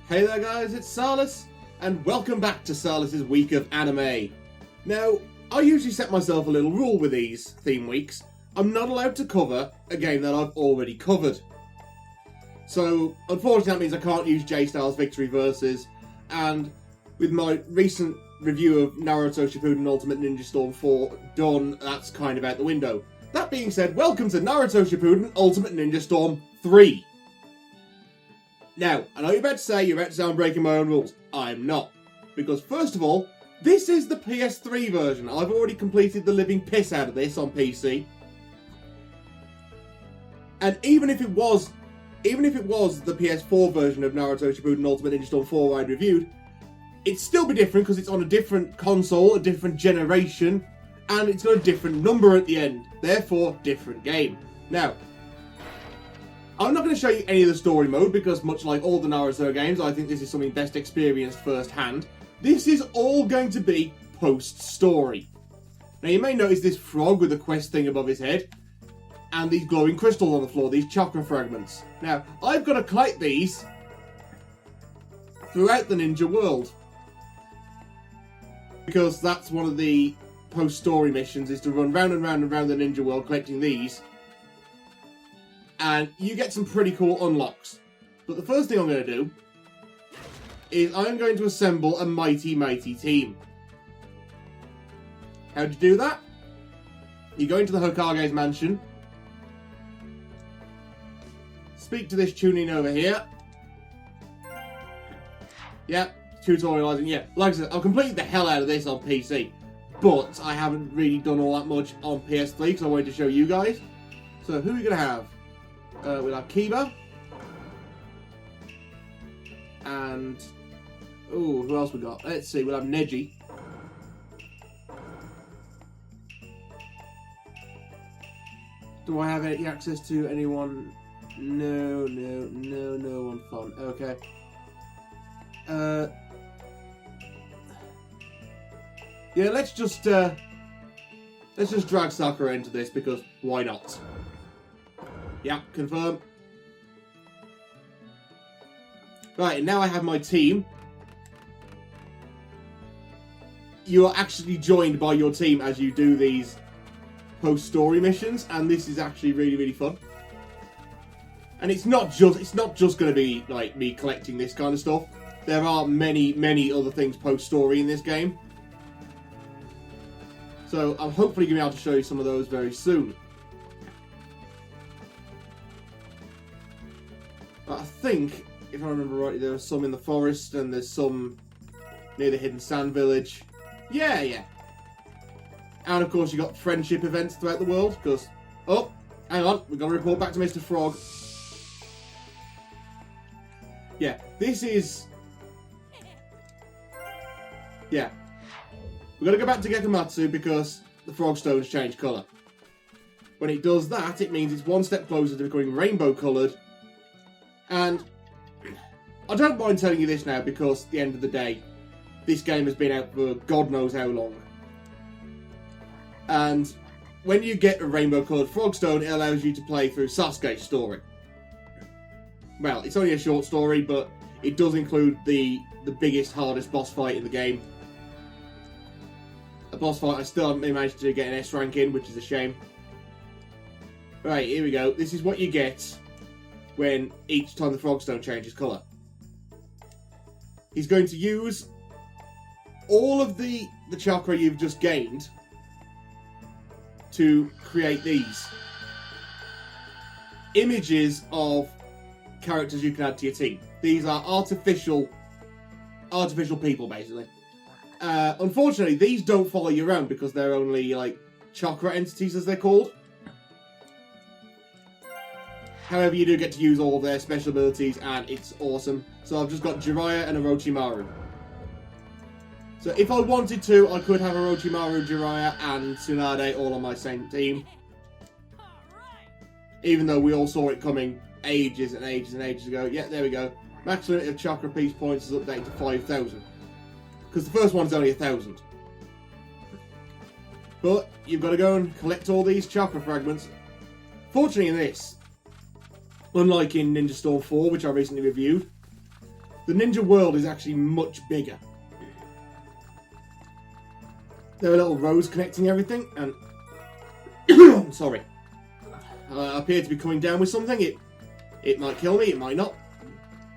Hey there guys, it's Salis, and welcome back to Salis' Week of Anime. Now, I usually set myself a little rule with these theme weeks. I'm not allowed to cover a game that I've already covered. So, unfortunately that means I can't use J-Style's Victory Versus, and with my recent review of Naruto Shippuden Ultimate Ninja Storm 4 done, that's kind of out the window. That being said, welcome to Naruto Shippuden Ultimate Ninja Storm 3. Now, I know you're about to say I'm breaking my own rules. I'm not. Because first of all, this is the PS3 version. I've already completed the living piss out of this on PC. And even if it was the PS4 version of Naruto Shippuden Ultimate Ninja Storm 4 I'd reviewed, it'd still be different because it's on a different console, a different generation, and it's got a different number at the end. Therefore, different game. Now, I'm not going to show you any of the story mode because much like all the Naruto games, I think this is something best experienced firsthand. This is all going to be post-story. Now you may notice this frog with a quest thing above his head and these glowing crystals on the floor, these chakra fragments. Now, I've got to collect these throughout the ninja world. Because that's one of the post-story missions, is to run round and round and round the ninja world collecting these. And you get some pretty cool unlocks. But the first thing I'm going to do is I'm going to assemble a mighty team. How do you do that? You go into the Hokage's mansion. Speak to this Chunin over here. Yeah, tutorializing. Yeah, like I said, I've completed the hell out of this on PC. But I haven't really done all that much on PS3 because I wanted to show you guys. So who are we going to have? We'll have Kiba. And... ooh, who else we got? Let's see, we'll have Neji. Do I have any access to anyone? No one fun. Okay. Yeah, let's just drag Chakra into this because why not? Yeah, confirm. Right, and now I have my team. You are actually joined by your team as you do these post-story missions, and this is actually really fun. And it's not just going to be like me collecting this kind of stuff. There are many other things post-story in this game. So I'm hopefully going to be able to show you some of those very soon. But I think, if I remember rightly, there are some in the forest and there's some near the Hidden Sand Village. Yeah. And of course you got friendship events throughout the world, because... oh, hang on, we've got to report back to Mr. Frog. Yeah, this is... yeah. We've got to go back to Gekamatsu because the frog stones change colour. When it does that, it means it's one step closer to becoming rainbow coloured. And I don't mind telling you this now because at the end of the day, this game has been out for God knows how long. And when you get a rainbow coloured frog stone, it allows you to play through Sasuke's story. Well, it's only a short story, but it does include the biggest, hardest boss fight in the game. A boss fight I still haven't managed to get an S rank in, which is a shame. Right, here we go. This is what you get when each time the frog stone changes colour. He's going to use all of the chakra you've just gained to create these images of characters you can add to your team. These are artificial people, basically. Unfortunately, these don't follow you around because they're only like chakra entities, as they're called. However, you do get to use all of their special abilities, and it's awesome. So I've just got Jiraiya and Orochimaru. So if I wanted to, I could have Orochimaru, Jiraiya, and Tsunade all on my same team. Even though we all saw it coming ages and ages ago. Yeah, there we go. Max limit of chakra piece points is updated to 5,000. Because the first one's only 1,000. But you've got to go and collect all these chakra fragments. Fortunately in this, unlike in Ninja Storm 4, which I recently reviewed, The ninja world is actually much bigger. There are little rows connecting everything, and sorry, I appear to be coming down with something. It might kill me, it might not.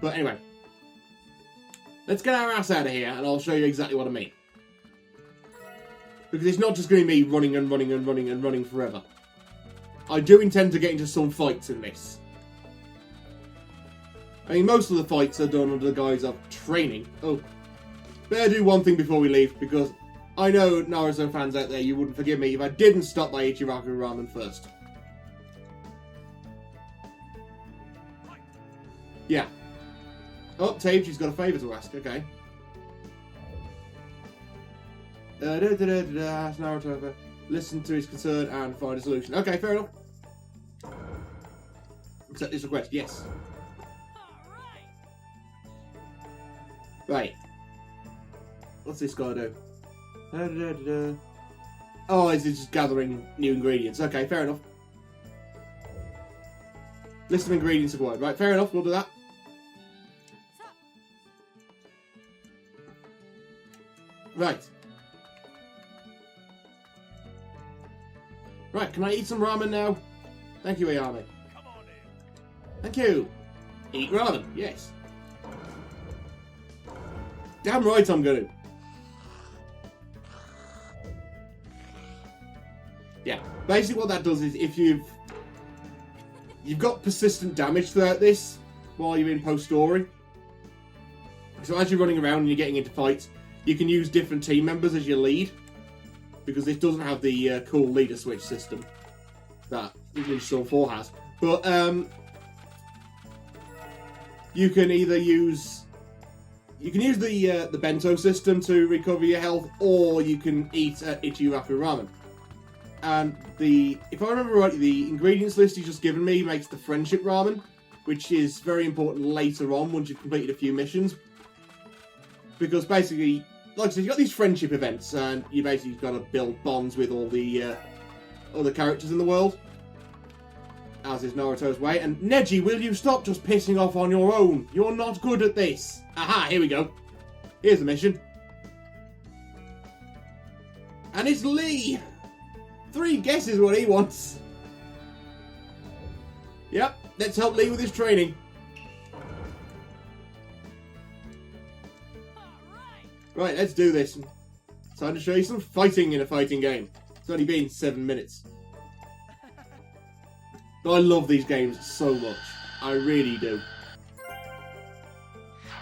But anyway, let's get our ass out of here, and I'll show you exactly what I mean. Because it's not just going to be me running and running and running and running forever. I do intend to get into some fights in this. I mean, most of the fights are done under the guise of training. Oh, better do one thing before we leave, because I know Naruto fans out there, you wouldn't forgive me if I didn't stop by Ichiraku Ramen first. Yeah. Oh, Tabe, she's got a favour to ask. Okay. Ask Naruto, listen to his concern and find a solution. Okay, fair enough. Accept this request. Yes. Right. What's this guy do? Oh, is he just gathering new ingredients? Okay, fair enough. List of ingredients acquired. Right, fair enough. We'll do that. Right. Right, can I eat some ramen now? Thank you, Ayame. Thank you. Eat ramen, yes. Damn right I'm going to. Yeah, basically what that does is if you've got persistent damage throughout this while you're in post-story. So as you're running around and you're getting into fights, you can use different team members as your lead. Because this doesn't have the cool leader switch system that Ninja Storm 4 has. But you can either use the bento system to recover your health, or you can eat Ichiraku Ramen. And if I remember right, the ingredients list he's just given me makes the friendship ramen, which is very important later on once you've completed a few missions. Because basically, like I said, you've got these friendship events, and you basically got to build bonds with all the other characters in the world, as is Naruto's way. And Neji, will you stop just pissing off on your own? You're not good at this. Aha, here we go. Here's the mission. And it's Lee! 3 guesses what he wants. Yep, let's help Lee with his training. Right, let's do this. Time to show you some fighting in a fighting game. It's only been 7 minutes. But I love these games so much. I really do.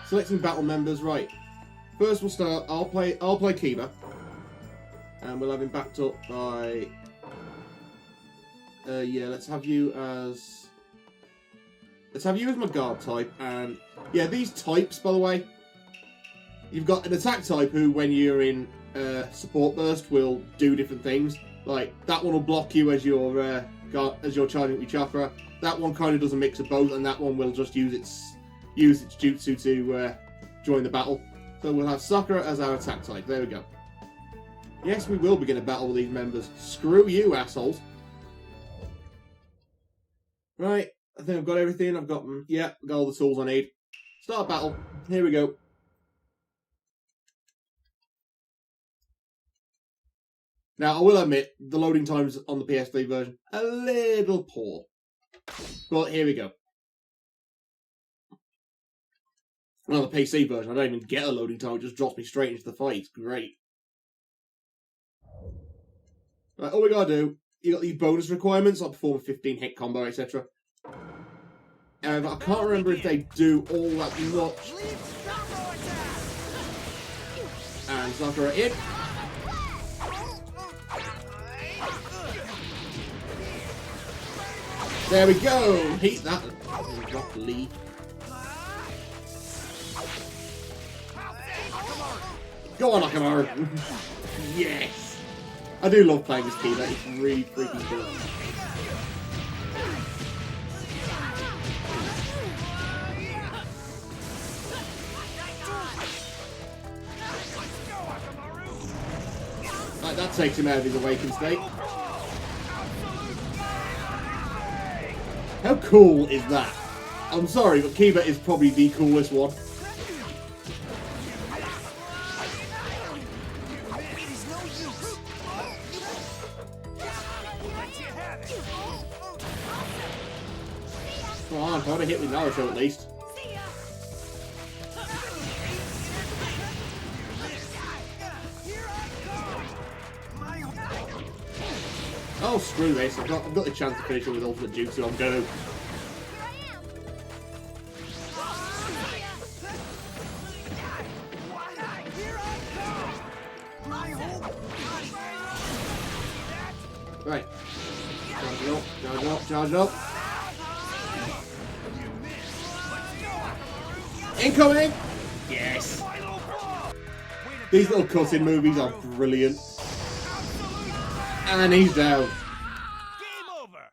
Selecting battle members, right. First we'll start, I'll play Kiba. And we'll have him backed up by... yeah, let's have you as my guard type. And yeah, these types, by the way, you've got an attack type who, when you're in support burst, will do different things. Like that one will block you as you're charging with your chakra. That one kind of does a mix of both, and that one will just use its jutsu to join the battle. So we'll have Sakura as our attack type. There we go. Yes, we will begin a battle with these members. Screw you, assholes. Right, I think I've got everything. I've got all the tools I need. Start battle. Here we go. Now, I will admit, the loading times on the PS3 version, a little poor. But here we go. On the PC version, I don't even get a loading time, it just drops me straight into the fight. It's great. Right, all we gotta do, you got these bonus requirements, like perform a 15 hit combo, etc. And I can't remember if they do all that much. And Sakura in. There we go! Heat that. Drop Lee. Go on, Nakamura! Yes! I do love playing this Kiba, it's really freaking cool. Right, that takes him out of his awakened state. How cool is that? I'm sorry, but Kiba is probably the coolest one. Come on, try to hit with Naruto at least. Oh, screw this. I've got the chance to finish it with Ultimate Jutsu. I'm going to. Right. Charge up, charge up, charge up. Incoming! Yes! These little cut-in movies are brilliant. And he's down. Game over.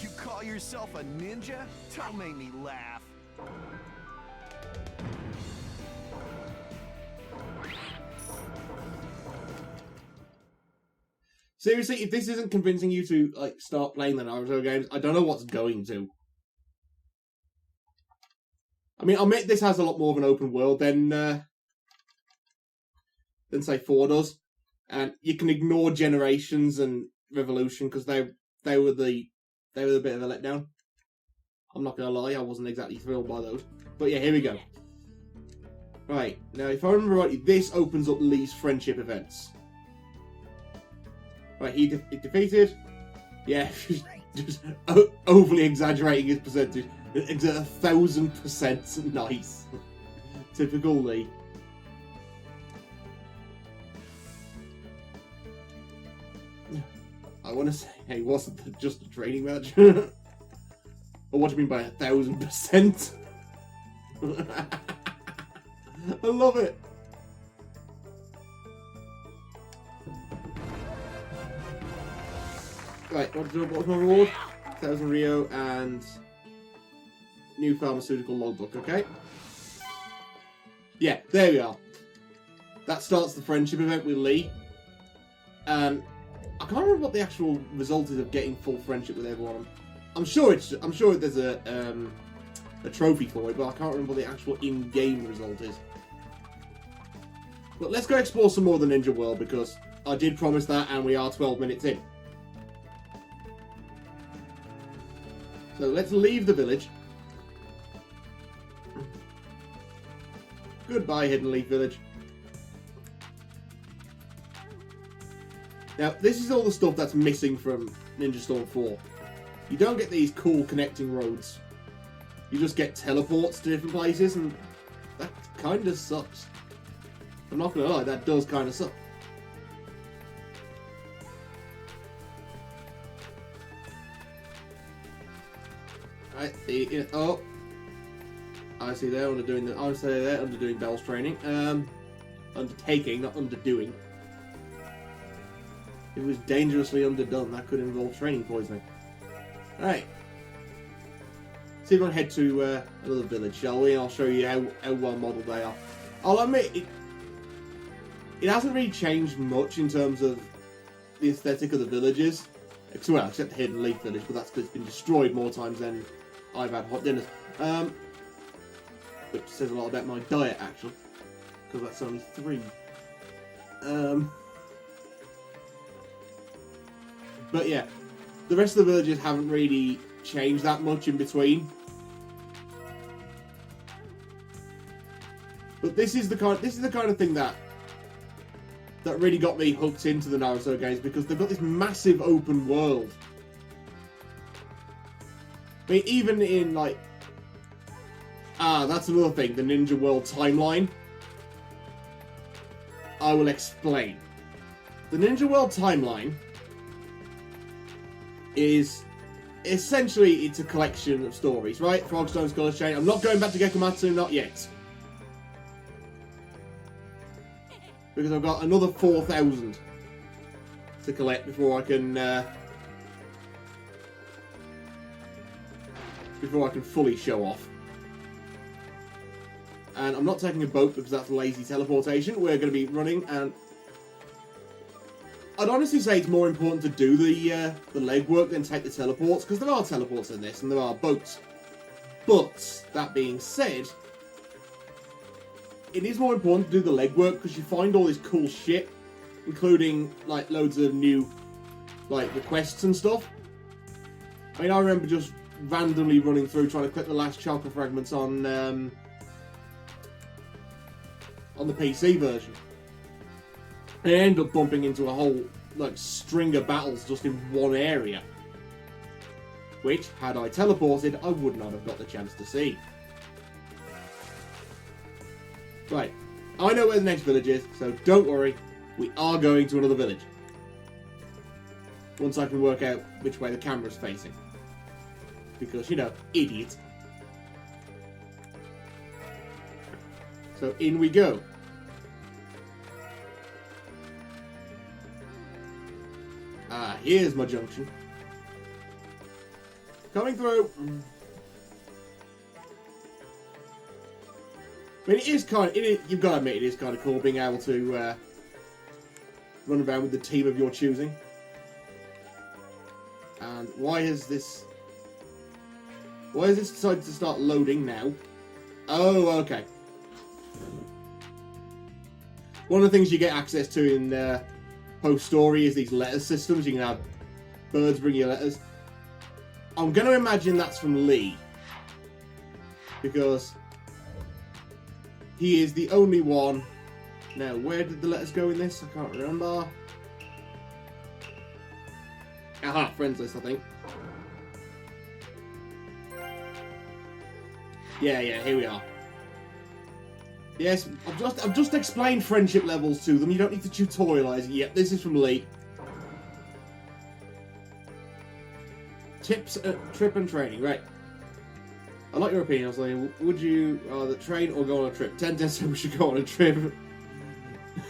You call yourself a ninja? Don't make me laugh. Seriously, if this isn't convincing you to like start playing the Naruto games, I don't know what's going to. I mean, I'll admit this has a lot more of an open world than say 4 does, and you can ignore Generations and Revolution because they were the bit of a letdown. I'm not gonna lie, I wasn't exactly thrilled by those. But yeah, here we go. Right, now if I remember rightly, this opens up Lee's friendship events. Right, he defeated. Yeah, just overly exaggerating his percentage. It's 1,000% nice. Typical Lee. I want to say, hey, wasn't just a training match? Or what do you mean by 1,000%? I love it. Right, what was my reward? 1,000 Rio and new pharmaceutical logbook, okay? Yeah, there we are. That starts the friendship event with Lee. I can't remember what the actual result is of getting full friendship with everyone. I'm sure there's a trophy for it, but I can't remember what the actual in-game result is. But let's go explore some more of the Ninja World, because I did promise that, and we are 12 minutes in. So let's leave the village. Goodbye, Hidden Leaf Village. Now, this is all the stuff that's missing from Ninja Storm 4. You don't get these cool connecting roads. You just get teleports to different places, and that kind of sucks. I'm not gonna lie, that does kind of suck. Right, oh, I see they're underdoing the. I would say they're underdoing Bell's training. Undertaking, not underdoing. If it was dangerously underdone, that could involve training poisoning. Right. See if I can head to another village, shall we? And I'll show you how well modelled they are. I'll admit, it hasn't really changed much in terms of the aesthetic of the villages. Well, except the Hidden Leaf Village, but that's because it's been destroyed more times than I've had hot dinners. Which says a lot about my diet, actually. Because that's only 3. But yeah, the rest of the villages haven't really changed that much in between. But this is the kind of thing that really got me hooked into the Naruto games, because they've got this massive open world. I mean, even in like, that's another thing, the Ninja World timeline. I will explain. The Ninja World timeline is essentially, it's a collection of stories, right? Frogstone, Scholar's Chain. I'm not going back to Gekumatsu, not yet. Because I've got another 4,000 to collect before I can fully show off. And I'm not taking a boat because that's lazy teleportation. We're going to be running, and I'd honestly say it's more important to do the legwork than take the teleports, because there are teleports in this and there are boats. But that being said, it is more important to do the legwork because you find all this cool shit, including like loads of new like requests and stuff. I mean, I remember just randomly running through trying to click the last Chakra fragments on the PC version, and I ended up bumping into a whole like string of battles just in one area, which, had I teleported, I would not have got the chance to see. Right, I know where the next village is, so don't worry, we are going to another village. Once I can work out which way the camera's facing. Because, you know, idiot. So in we go. Here's my junction. Coming through. I mean, it is kind of, you've got to admit, it is kind of cool being able to run around with the team of your choosing. And why has this decided to start loading now? Oh, okay. One of the things you get access to in post-story is these letter systems. You can have birds bring you letters. I'm going to imagine that's from Lee. Because he is the only one. Now, where did the letters go in this? I can't remember. Aha, friends list, I think. Yeah, here we are. Yes, I've just explained friendship levels to them. You don't need to tutorialise it. Yep, this is from Lee. Tips, trip and training. Right. I like your opinion. I was like, would you rather train or go on a trip? 10 said we should go on a trip.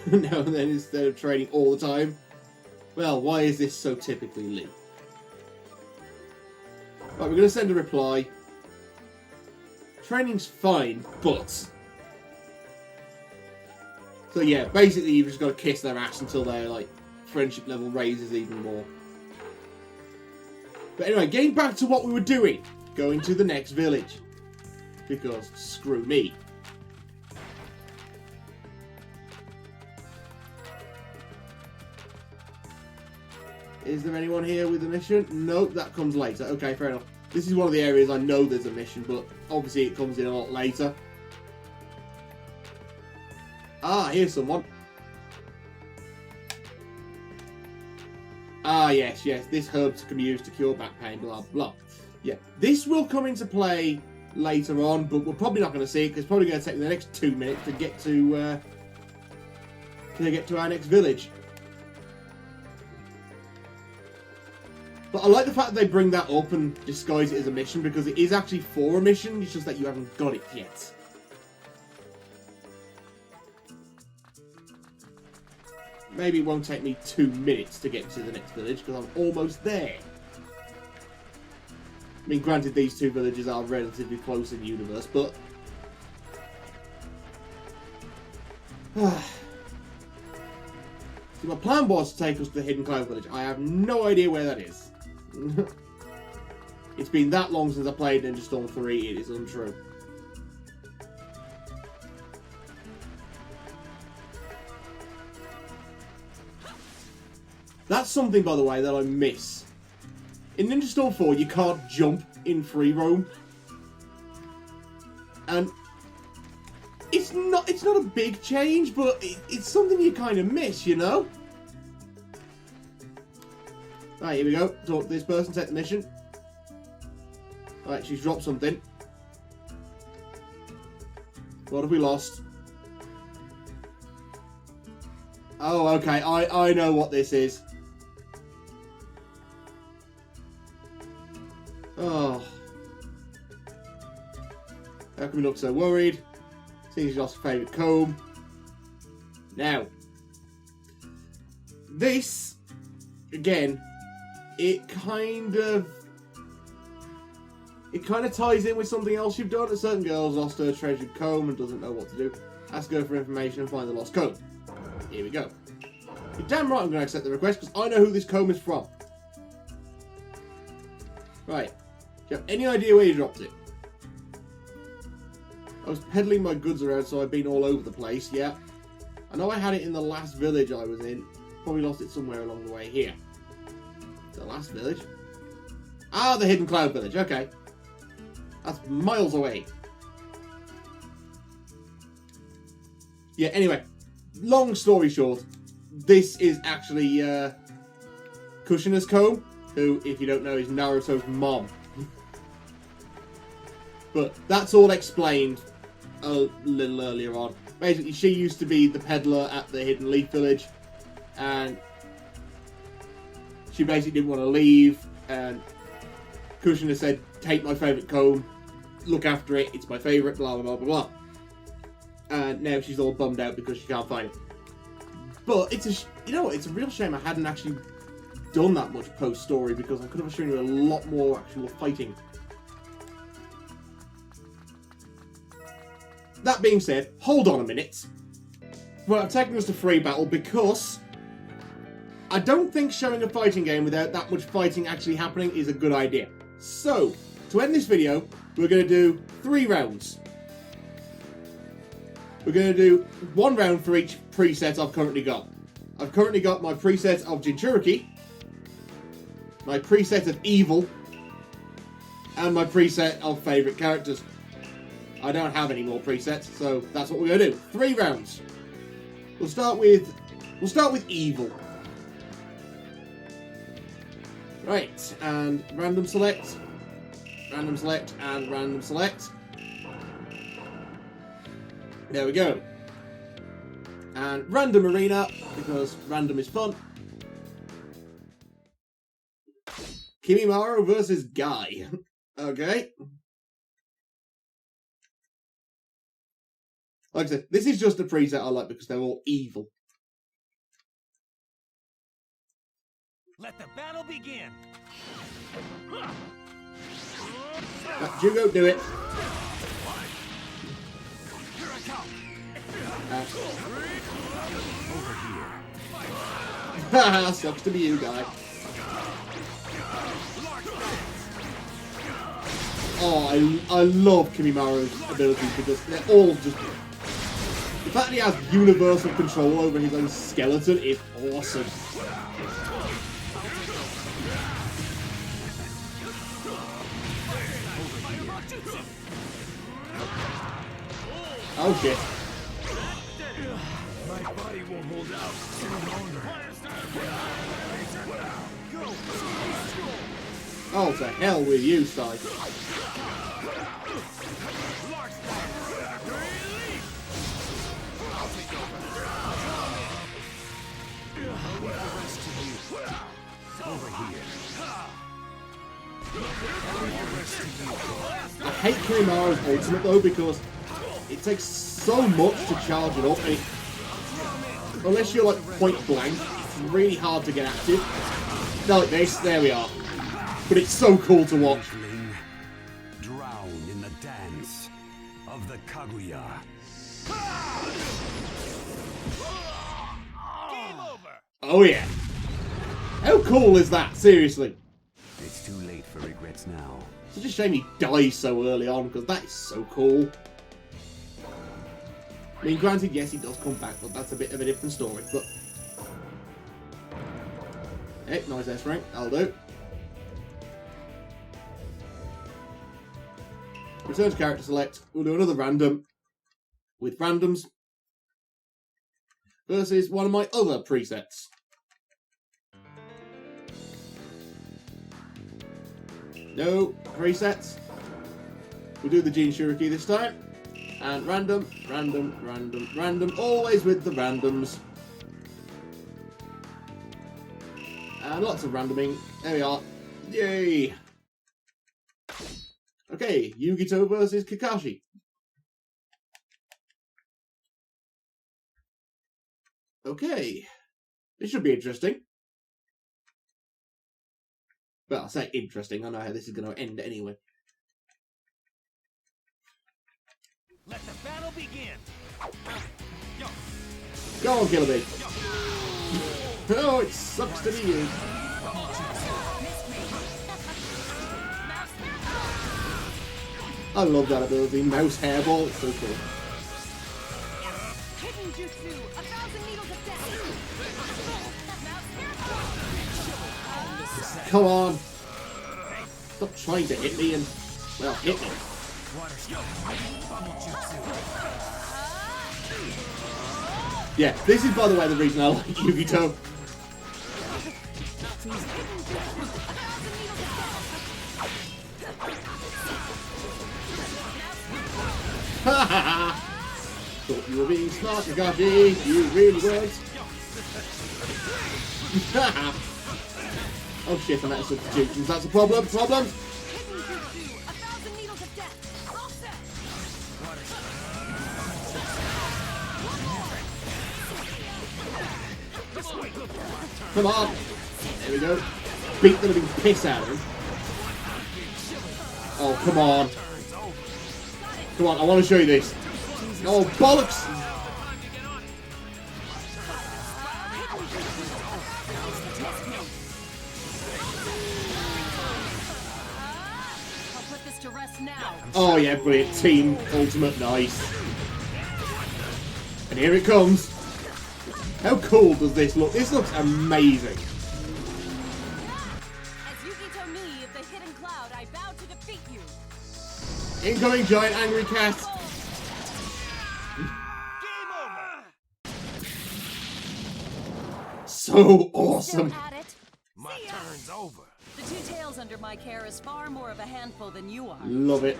Now and then instead of training all the time. Well, why is this so typically Lee? Right, we're going to send a reply. Training's fine, but... So yeah, basically you've just got to kiss their ass until their like friendship level raises even more. But anyway, getting back to what we were doing. Going to the next village. Because screw me. Is there anyone here with a mission? Nope, that comes later. Okay, fair enough. This is one of the areas I know there's a mission, but obviously it comes in a lot later. Ah, here's someone. Ah, yes. This herb can be used to cure back pain, blah, blah. Yeah, this will come into play later on, but we're probably not going to see it, because it's probably going to take the next 2 minutes to get to our next village. But I like the fact that they bring that up and disguise it as a mission, because it is actually for a mission, it's just that you haven't got it yet. Maybe it won't take me 2 minutes to get to the next village, because I'm almost there. I mean, granted, these two villages are relatively close in the universe, but... See, my plan was to take us to the Hidden Cloud Village. I have no idea where that is. It's been that long since I played Ninja Storm 3, it is untrue. That's something, by the way, that I miss. In Ninja Storm 4, you can't jump in free roam. And it's not a big change, but it's something you kind of miss, you know? Right, here we go. Talk to this person, take the mission. Right, she's dropped something. What have we lost? Oh, okay, I know what this is. Oh. How can we look so worried? Seems you lost a favourite comb. Now, this, again, it kind of ties in with something else you've done. A certain girl's lost her treasured comb and doesn't know what to do. Ask her for information and find the lost comb. Here we go. You're damn right I'm going to accept the request, because I know who this comb is from. Right. Do you have any idea where you dropped it? I was peddling my goods around, so I've been all over the place, yeah. I know I had it in the last village I was in. Probably lost it somewhere along the way here. The last village? Ah, the Hidden Cloud Village, okay. That's miles away. Yeah, anyway. Long story short, this is actually Kushina's comb, who, if you don't know, is Naruto's mom. But that's all explained a little earlier on. Basically, she used to be the peddler at the Hidden Leaf Village, and she basically didn't want to leave, and Kushina said, take my favourite comb, look after it, it's my favourite, blah, blah, blah, blah, blah. And now she's all bummed out because she can't find it. But it's it's a real shame I hadn't actually done that much post-story, because I could have shown you a lot more actual fighting. That being said, hold on a minute. Well, I'm taking us to free battle because I don't think showing a fighting game without that much fighting actually happening is a good idea. So, to end this video, we're going to do 3 rounds. We're going to do 1 round for each preset I've currently got. I've currently got my preset of Jinchuriki, my preset of Evil, and my preset of favourite characters. I don't have any more presets, so that's what we're going to do. 3 rounds. We'll start with Evil. Right, and random select, and random select. There we go. And random arena, because random is fun. Kimimaro versus Guy. Okay. Like I said, this is just a preset I like because they're all evil. Let the battle begin. Jugo, do it. Haha, sucks to be you, Guy. Oh, I love Kimimaro's abilities because they're all just... The fact that he has universal control over his own skeleton is awesome. Oh shit. My body won't hold out any longer. Oh, to hell with you, Salis. I hate Kimimaro's ultimate though because it takes so much to charge it up, and unless you're like point blank, it's really hard to get active. Not like this, there we are. But it's so cool to watch. Drown in the dance of the Kaguya. Game over. Oh yeah. How cool is that, seriously? It's too late for regrets now. Such a shame he dies so early on, because that is so cool. I mean, granted, yes, he does come back, but that's a bit of a different story, but... Hey, nice S rank, that'll do. Return to character select. We'll do another random with randoms versus one of my other presets. No presets. We'll do the Jinchuriki this time. And random, random, random, random. Always with the randoms. And lots of randoming. There we are. Yay! Okay, Yugito versus Kakashi. Okay. This should be interesting. Well, I'll say interesting. I know how this is going to end anyway. Let the battle begin. Go on, Killer Bee. Oh, it sucks to be you. I love that ability. Mouse hairball. It's so cool. Hidden jutsu, 1,000 needles of death. Mouse hairball. Come on. Stop trying to hit me and, well, hit me. Yeah, this is, by the way, the reason I like Yu-Gi-Oh! Hahaha! Thought you were being smart, Kakashi. You really weren't. Oh shit, I'm out of substitutions. That's a problem. Problem. Hidden jutsu, 1,000 needles of death. Offset. Come on. There we go. Beat the living piss out of him. Oh, come on. Come on, I want to show you this. Oh, bollocks! I'll put this to rest now. Oh yeah, brilliant. Team Ultimate, nice. And here it comes. How cool does this look? This looks amazing. As Yu-Gi-Oh! Me of the hidden cloud, I vow to defeat you. Incoming giant angry cat. Game over. So awesome. Still at it? My turn's over. The two tails under my care is far more of a handful than you are. Love it.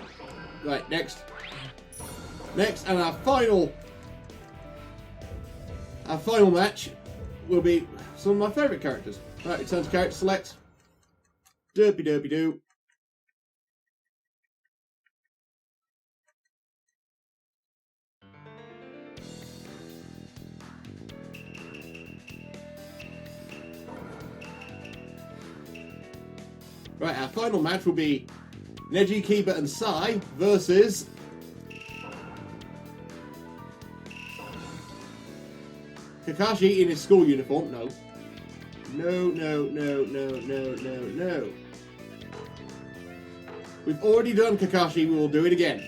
Right, next. Next, and our final match will be some of my favourite characters. Right, return to character select. Derpy derpy doo. Right, our final match will be Neji, Kiba, and Sai versus Kakashi in his school uniform. No. No, no, no, no, no, no, no. We've already done Kakashi, we will do it again.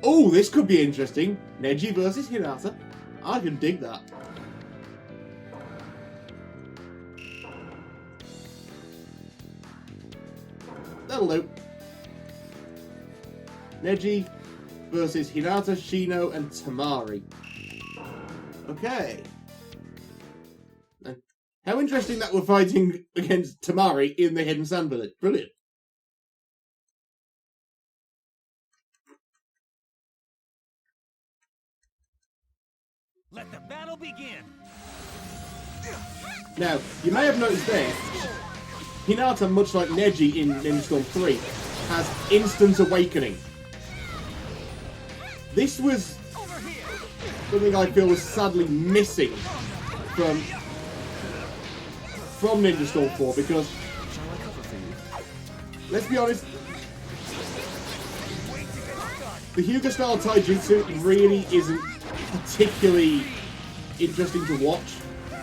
Oh, this could be interesting. Neji versus Hinata. I can dig that. That'll do. Neji versus Hinata, Shino, and Tamari. Okay. And how interesting that we're fighting against Tamari in the Hidden Sand Village. Brilliant. Let the battle begin. Now, you may have noticed there, Hinata, much like Neji in Ninja Storm 3, has instant awakening. This was something I feel was sadly missing from Ninja Storm 4, because, let's be honest, the Hyuga style taijutsu really isn't particularly interesting to watch,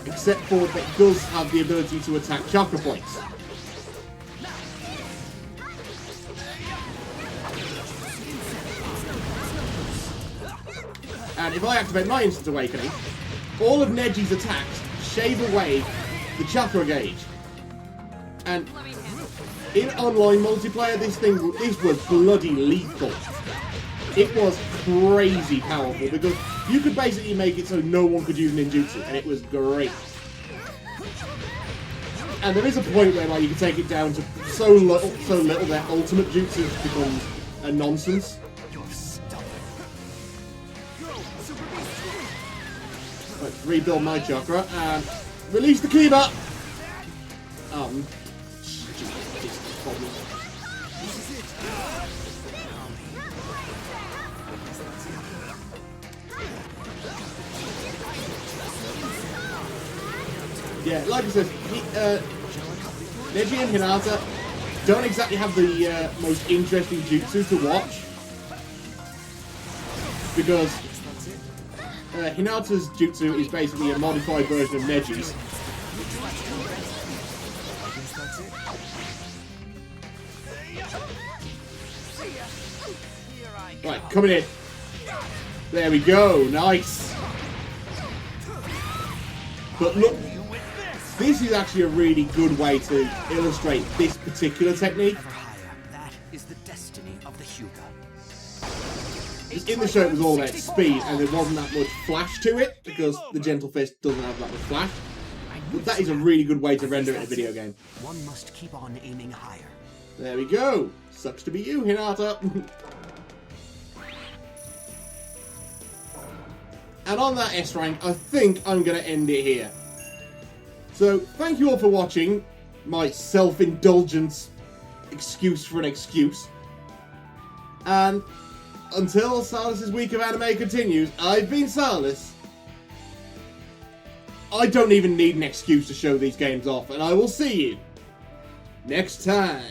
except for that it does have the ability to attack chakra points. And if I activate my Instant Awakening, all of Neji's attacks shave away the chakra gauge. And in online multiplayer, this was bloody lethal. It was crazy powerful, because you could basically make it so no one could use ninjutsu, and it was great. And there is a point where like you can take it down to so little that ultimate jutsu becomes a nonsense. Let's rebuild my chakra and release the Kiba! Yeah, like I said, Neji and Hinata don't exactly have the most interesting jutsu to watch, because Hinata's jutsu is basically a modified version of Neji's. Right, coming in. There we go, nice. But look, this is actually a really good way to illustrate this particular technique. That is the destiny of the Hyuga. In the show it was all about speed and there wasn't that much flash to it because the Gentle Fist doesn't have that much flash. But that is a really good way to render it in a video game. One must keep on aiming higher. There we go. Sucks to be you, Hinata. And on that S rank, I think I'm going to end it here. So, thank you all for watching my self-indulgence excuse for an excuse. And until Salis' week of anime continues, I've been Salis. I don't even need an excuse to show these games off, and I will see you next time.